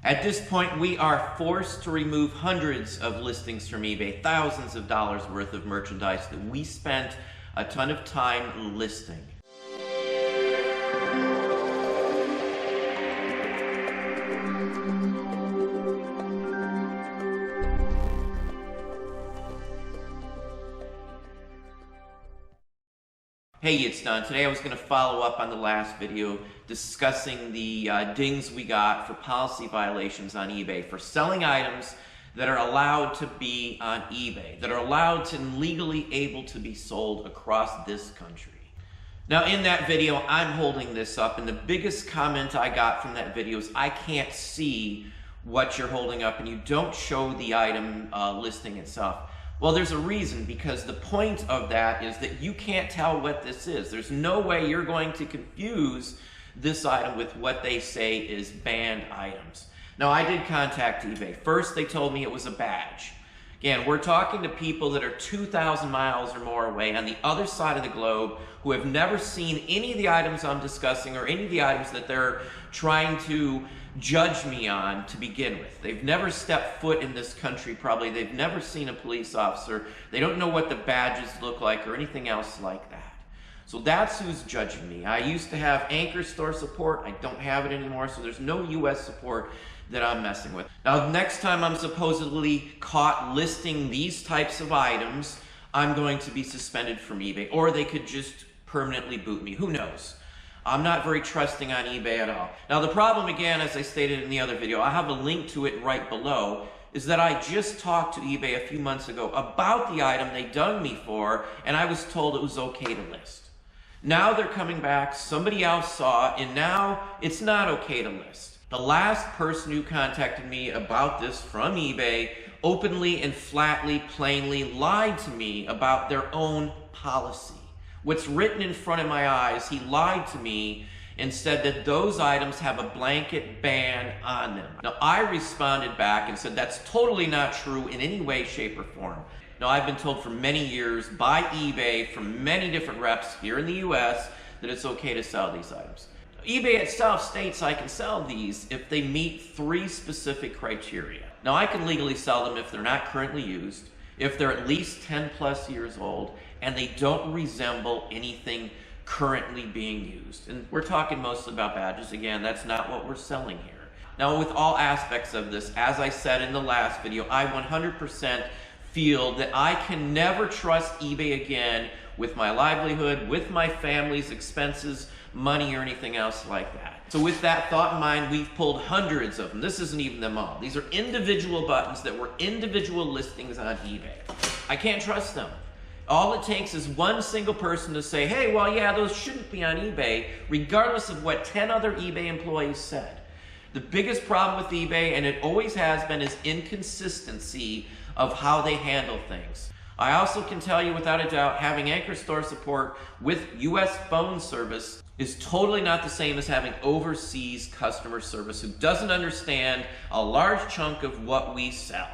At this point, we are forced to remove hundreds of listings from eBay, thousands of dollars worth of merchandise that we spent a ton of time listing. Hey, it's Don. Today I was going to follow up on the last video discussing the dings we got for policy violations on eBay for selling items that are allowed to be on eBay, that are allowed to legally able to be sold across this country. Now in that video, I'm holding this up, and the biggest comment I got from that video is, I can't see what you're holding up and you don't show the item listing itself. Well, there's a reason, because the point of that is that you can't tell what this is. There's no way you're going to confuse this item with what they say is banned items. Now, I did contact eBay. First, they told me it was a badge. Again, we're talking to people that are 2,000 miles or more away on the other side of the globe who have never seen any of the items I'm discussing or any of the items that they're trying to judge me on to begin with. They've never stepped foot in this country, probably. They've never seen a police officer. They don't know what the badges look like or anything else like that. So that's who's judging me. I used to have Anchor store support. I don't have it anymore, so there's no US support that I'm messing with. Now, next time I'm supposedly caught listing these types of items, I'm going to be suspended from eBay, or they could just permanently boot me. Who knows? I'm not very trusting on eBay at all. Now, the problem, again, as I stated in the other video, I have a link to it right below, is that I just talked to eBay a few months ago about the item they dunged me for, and I was told it was okay to list. Now they're coming back, somebody else saw it, and now it's not okay to list. The last person who contacted me about this from eBay openly and flatly, plainly lied to me about their own policy. What's written in front of my eyes, he lied to me and said that those items have a blanket ban on them. Now, I responded back and said that's totally not true in any way, shape, or form. Now, I've been told for many years by eBay from many different reps here in the US that it's okay to sell these items. eBay itself states I can sell these if they meet 3 specific criteria. Now, I can legally sell them if they're not currently used, if they're at least 10 plus years old, and they don't resemble anything currently being used. And we're talking mostly about badges. Again, that's not what we're selling here. Now, with all aspects of this, as I said in the last video, I 100% feel that I can never trust eBay again with my livelihood, with my family's expenses, money, or anything else like that. So with that thought in mind, we've pulled hundreds of them. This isn't even them all. These are individual buttons that were individual listings on eBay. I can't trust them. All it takes is one single person to say, hey, well, yeah, those shouldn't be on eBay, regardless of what 10 other eBay employees said. The biggest problem with eBay, and it always has been, is inconsistency of how they handle things. I also can tell you without a doubt, having Anchor store support with US phone service is totally not the same as having overseas customer service who doesn't understand a large chunk of what we sell.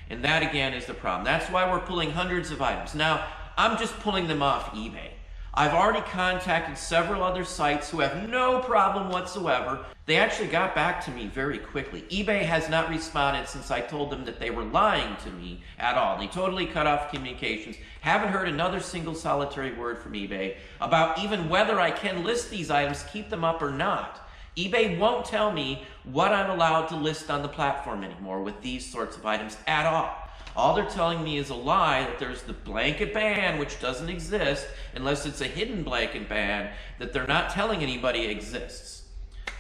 And that, again, is the problem. That's why we're pulling hundreds of items. Now, I'm just pulling them off eBay. I've already contacted several other sites who have no problem whatsoever. They actually got back to me very quickly. eBay has not responded since I told them that they were lying to me at all. They totally cut off communications. Haven't heard another single solitary word from eBay about even whether I can list these items, keep them up or not. eBay won't tell me what I'm allowed to list on the platform anymore with these sorts of items at all. All they're telling me is a lie, that there's the blanket ban, which doesn't exist unless it's a hidden blanket ban that they're not telling anybody exists.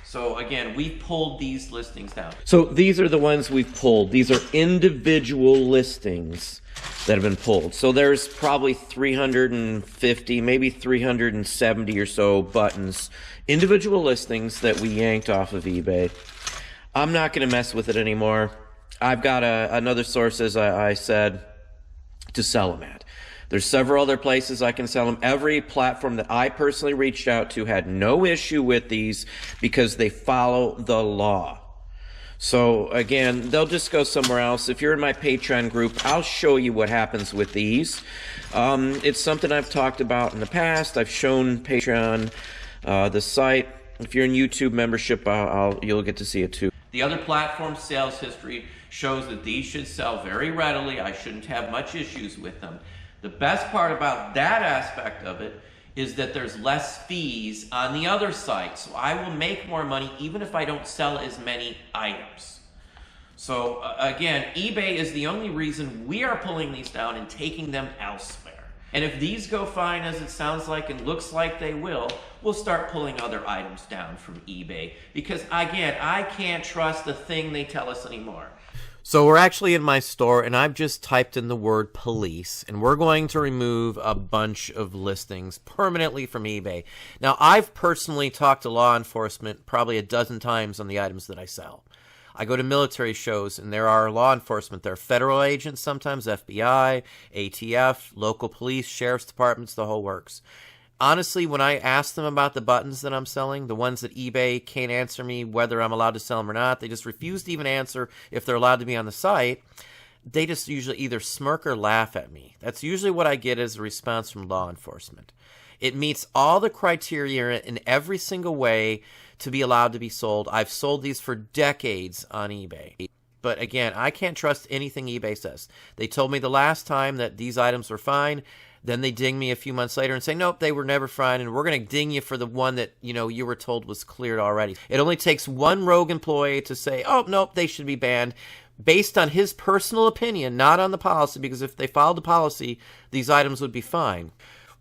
So again, we've pulled these listings down. So these are the ones we've pulled. These are individual listings that have been pulled. So there's probably 350, maybe 370 or so buttons, individual listings that we yanked off of eBay. I'm not going to mess with it anymore. I've got another source, as I said, to sell them at. There's several other places I can sell them. Every platform that I personally reached out to had no issue with these because they follow the law. So again, they'll just go somewhere else. If you're in my Patreon group, I'll show you what happens with these. It's something I've talked about in the past. I've shown Patreon, the site. If you're in YouTube membership, you'll get to see it too. The other platform sales history shows that these should sell very readily. I shouldn't have much issues with them. The best part about that aspect of it is that there's less fees on the other site. So I will make more money even if I don't sell as many items. So again, eBay is the only reason we are pulling these down and taking them elsewhere. And if these go fine, as it sounds like and looks like they will, we'll start pulling other items down from eBay. Because again, I can't trust the thing they tell us anymore. So we're actually in my store, and I've just typed in the word police, and we're going to remove a bunch of listings permanently from eBay. Now, I've personally talked to law enforcement probably a dozen times on the items that I sell. I go to military shows, and there are law enforcement. There are federal agents sometimes, FBI, ATF, local police, sheriff's departments, the whole works. Honestly, when I ask them about the buttons that I'm selling, the ones that eBay can't answer me whether I'm allowed to sell them or not, they just refuse to even answer if they're allowed to be on the site. They just usually either smirk or laugh at me. That's usually what I get as a response from law enforcement. It meets all the criteria in every single way to be allowed to be sold. I've sold these for decades on eBay. But again, I can't trust anything eBay says. They told me the last time that these items were fine. Then they ding me a few months later and say, nope, they were never fine, and we're going to ding you for the one that, you were told was cleared already. It only takes one rogue employee to say, oh, nope, they should be banned, based on his personal opinion, not on the policy, because if they followed the policy, these items would be fine.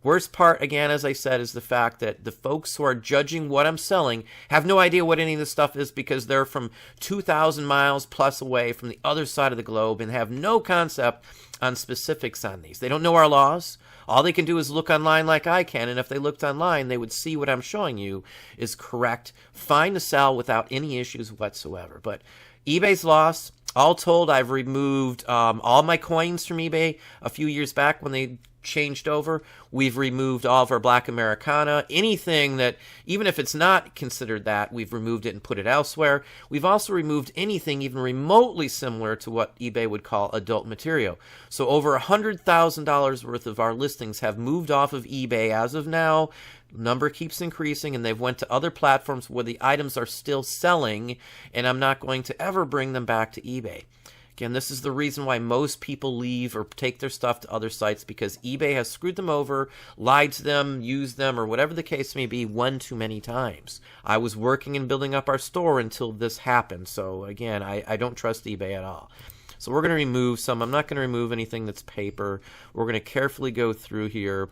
Worst part, again, as I said, is the fact that the folks who are judging what I'm selling have no idea what any of this stuff is because they're from 2,000 miles plus away from the other side of the globe and have no concept on specifics on these. They don't know our laws. All they can do is look online like I can, and if they looked online, they would see what I'm showing you is correct, fine to sell without any issues whatsoever. But eBay's lost. All told, I've removed all my coins from eBay a few years back when they changed over. We've removed all of our Black Americana, anything that, even if it's not considered that, we've removed it and put it elsewhere. We've also removed anything even remotely similar to what eBay would call adult material. So over $100,000 worth of our listings have moved off of eBay as of now. Number keeps increasing, and they've went to other platforms where the items are still selling, and I'm not going to ever bring them back to eBay. Again, this is the reason why most people leave or take their stuff to other sites, because eBay has screwed them over, lied to them, used them, or whatever the case may be, one too many times. I was working and building up our store until this happened, so again, I don't trust eBay at all. So we're going to remove some. I'm not going to remove anything that's paper. We're going to carefully go through here.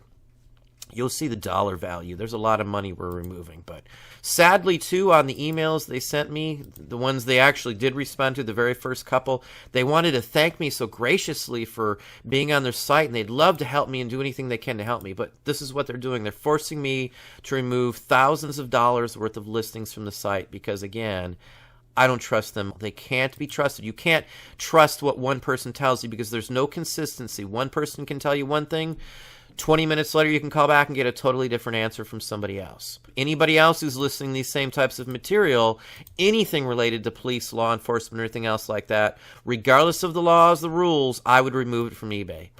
You'll see the dollar value. There's a lot of money we're removing. But sadly, too, on the emails they sent me, the ones they actually did respond to, the very first couple, they wanted to thank me so graciously for being on their site, and they'd love to help me and do anything they can to help me. But this is what they're doing. They're forcing me to remove thousands of dollars worth of listings from the site because, again, I don't trust them. They can't be trusted. You can't trust what one person tells you because there's no consistency. One person can tell you one thing. 20 minutes later, you can call back and get a totally different answer from somebody else. Anybody else who's listing these same types of material, anything related to police, law enforcement, or anything else like that, regardless of the laws, the rules, I would remove it from eBay.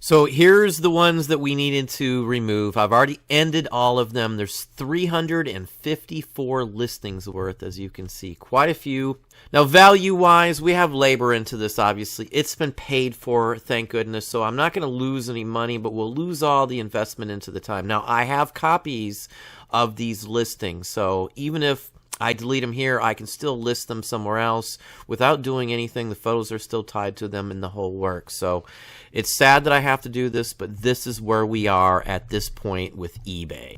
So here's the ones that we needed to remove. I've already ended all of them. There's 354 listings worth, as you can see. Quite a few. Now, value-wise, we have labor into this, obviously. It's been paid for, thank goodness, so I'm not going to lose any money, but we'll lose all the investment into the time. Now, I have copies of these listings, so even if I delete them here, I can still list them somewhere else without doing anything. The photos are still tied to them in the whole work. So it's sad that I have to do this, but this is where we are at this point with eBay.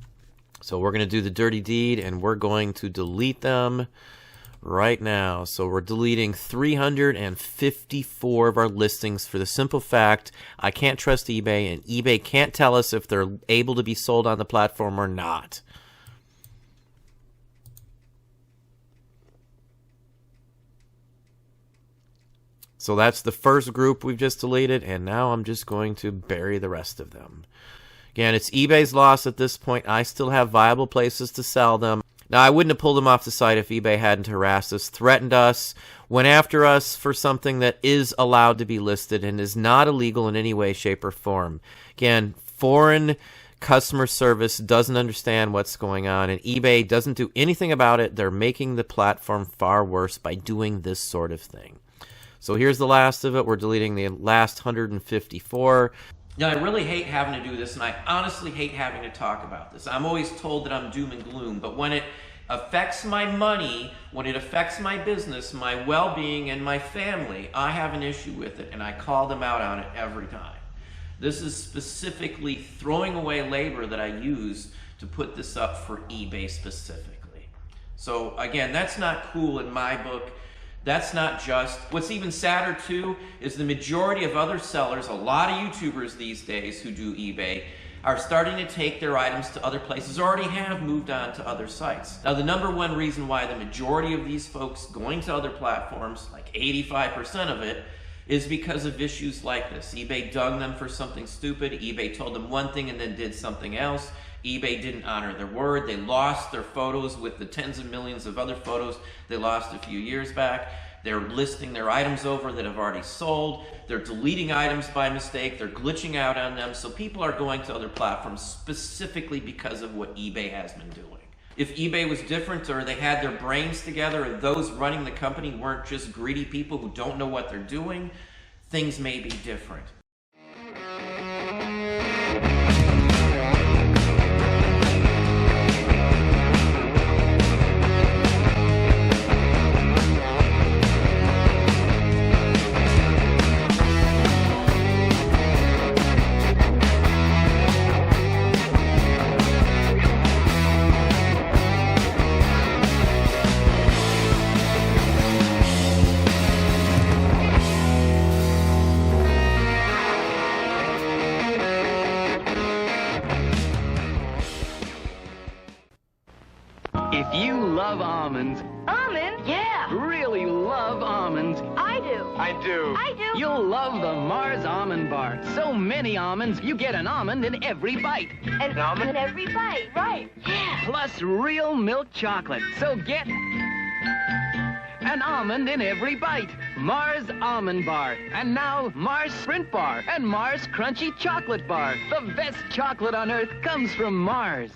So we're going to do the dirty deed, and we're going to delete them right now. So we're deleting 354 of our listings for the simple fact I can't trust eBay, and eBay can't tell us if they're able to be sold on the platform or not. So that's the first group we've just deleted, and now I'm just going to bury the rest of them. Again, it's eBay's loss at this point. I still have viable places to sell them. Now, I wouldn't have pulled them off the site if eBay hadn't harassed us, threatened us, went after us for something that is allowed to be listed and is not illegal in any way, shape, or form. Again, foreign customer service doesn't understand what's going on, and eBay doesn't do anything about it. They're making the platform far worse by doing this sort of thing. So here's the last of it. We're deleting the last 154. Now, I really hate having to do this, and I honestly hate having to talk about this. I'm always told that I'm doom and gloom, but when it affects my money, when it affects my business, my well-being, and my family, I have an issue with it, and I call them out on it every time. This is specifically throwing away labor that I use to put this up for eBay specifically. So again, that's not cool in my book. That's not just. What's even sadder too is the majority of other sellers, a lot of YouTubers these days who do eBay, are starting to take their items to other places, or already have moved on to other sites. Now, the number one reason why the majority of these folks going to other platforms, like 85% of it, is because of issues like this. eBay dug them for something stupid. eBay told them one thing and then did something else. eBay didn't honor their word. They lost their photos with the tens of millions of other photos they lost a few years back. They're listing their items over that have already sold. They're deleting items by mistake. They're glitching out on them. So people are going to other platforms specifically because of what eBay has been doing. If eBay was different, or they had their brains together, or those running the company weren't just greedy people who don't know what they're doing, things may be different. If you love almonds, Almonds? Yeah. really love almonds, I do. I do. I do. you'll love the Mars Almond Bar. So many almonds, you get an almond in every bite. An almond in every bite. Right. Yeah. Plus real milk chocolate. So get an almond in every bite. Mars Almond Bar. And now Mars Sprint Bar and Mars Crunchy Chocolate Bar. The best chocolate on earth comes from Mars.